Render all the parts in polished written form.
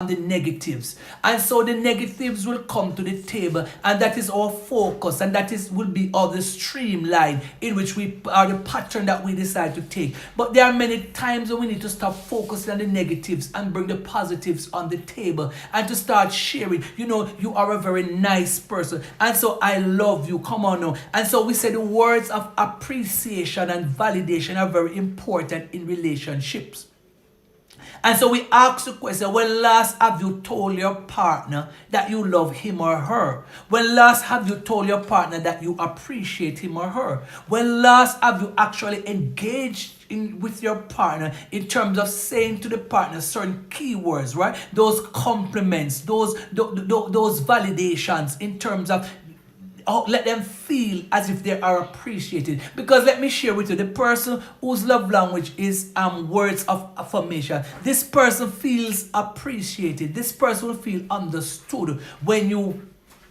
the negatives, and so the negatives will come to the table, and that is our focus, and that is will be all the streamline in which we are the pattern that we decide to take. But there are many times when we need to stop focusing on the negatives and bring the positives on the table and to start sharing. You are a very nice person, and so I love you. Come on now. And so we say the words of appreciation and validation are very important in relationships. And so we ask the question, when last have you told your partner that you love him or her? When last have you told your partner that you appreciate him or her? When last have you actually engaged with your partner in terms of saying to the partner certain keywords, right? Those compliments, those validations in terms of let them feel as if they are appreciated. Because let me share with you, the person whose love language is words of affirmation, this person feels appreciated. This person will feel understood when you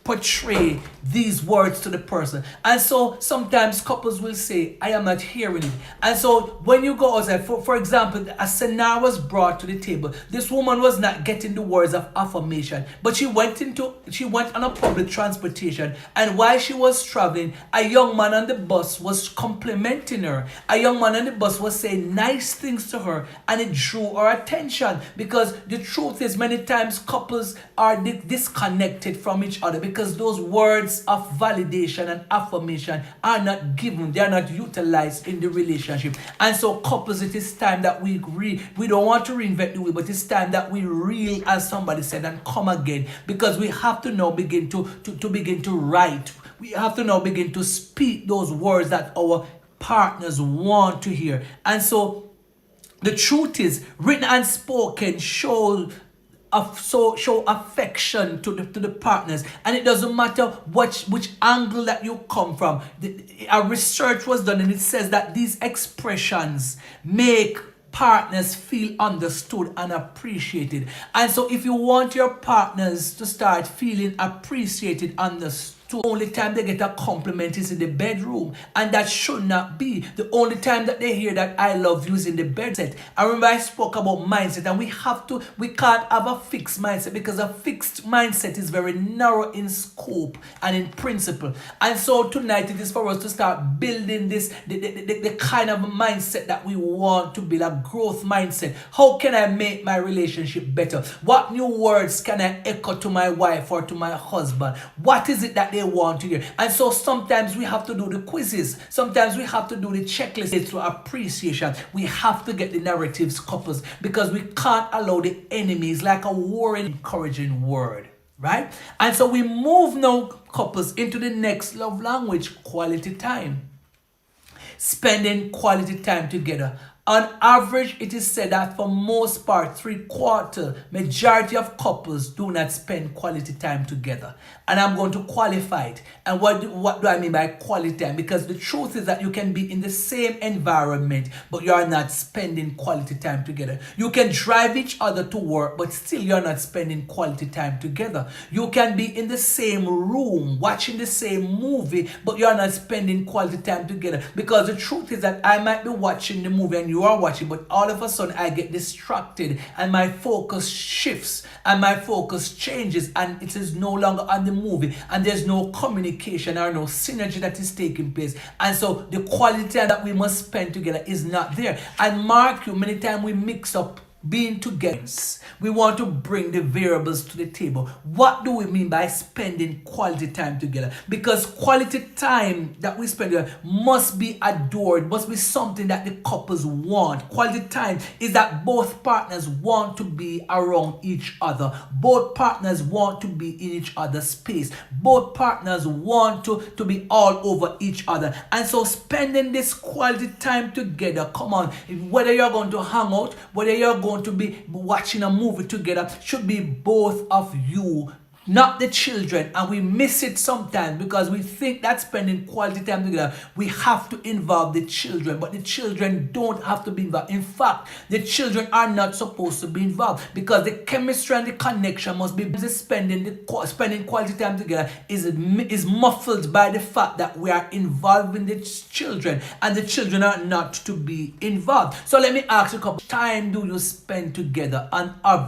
portray these words to the person. And so sometimes couples will say, I am not hearing it. And so when you go outside, for example, a scenario was brought to the table. This woman was not getting the words of affirmation, but she went on a public transportation, and while she was traveling, a young man on the bus was complimenting her. A young man on the bus was saying nice things to her, and it drew her attention, because the truth is many times couples are disconnected from each other because those words of validation and affirmation are not given, they are not utilized in the relationship. And so couples, it is time that we don't want to reinvent the wheel, but it's time that we reel, as somebody said, and come again, because we have to now begin to begin to write. We have to now begin to speak those words that our partners want to hear. And so the truth is, written and spoken show affection to the partners, and it doesn't matter which angle that you come from. A research was done, and it says that these expressions make partners feel understood and appreciated. And so if you want your partners to start feeling appreciated, understood, the only time they get a compliment is in the bedroom, and that should not be. The only time that they hear that I love you is in the bedset. I remember I spoke about mindset, and we can't have a fixed mindset, because a fixed mindset is very narrow in scope and in principle. And so tonight it is for us to start building this, the kind of mindset that we want to build, a growth mindset. How can I make my relationship better? What new words can I echo to my wife or to my husband? What is it that they want to hear? And so sometimes we have to do the quizzes. Sometimes we have to do the checklists to appreciation. We have to get the narratives couples, because we can't allow the enemies like a warring, encouraging word, right? And so we move now, couples, into the next love language, quality time. Spending quality time together. On average, it is said that for most part, 3/4, majority of couples do not spend quality time together. And I'm going to qualify it. And what do I mean by quality time? Because the truth is that you can be in the same environment, but you are not spending quality time together. You can drive each other to work, but still you're not spending quality time together. You can be in the same room, watching the same movie, but you're not spending quality time together. Because the truth is that I might be watching the movie and you are watching, but all of a sudden I get distracted, and my focus shifts, and my focus changes, and it is no longer on the movie, and there's no communication or no synergy that is taking place. And so the quality time that we must spend together is not there. And mark you, many times we mix up being together. We want to bring the variables to the table. What do we mean by spending quality time together? Because quality time that we spend together must be adored, must be something that the couples want. Quality time is that both partners want to be around each other. Both partners want to be in each other's space. Both partners want to be all over each other. And so spending this quality time together, come on, whether you're going to hang out, whether you're going to be watching a movie together, should be both of you, not the children. And we miss it sometimes because we think that spending quality time together, we have to involve the children, but the children don't have to be involved. In fact, the children are not supposed to be involved, because the chemistry and the connection must be spending quality time together is muffled by the fact that we are involving the children, and the children are not to be involved. So let me ask you, how much time do you spend together on average?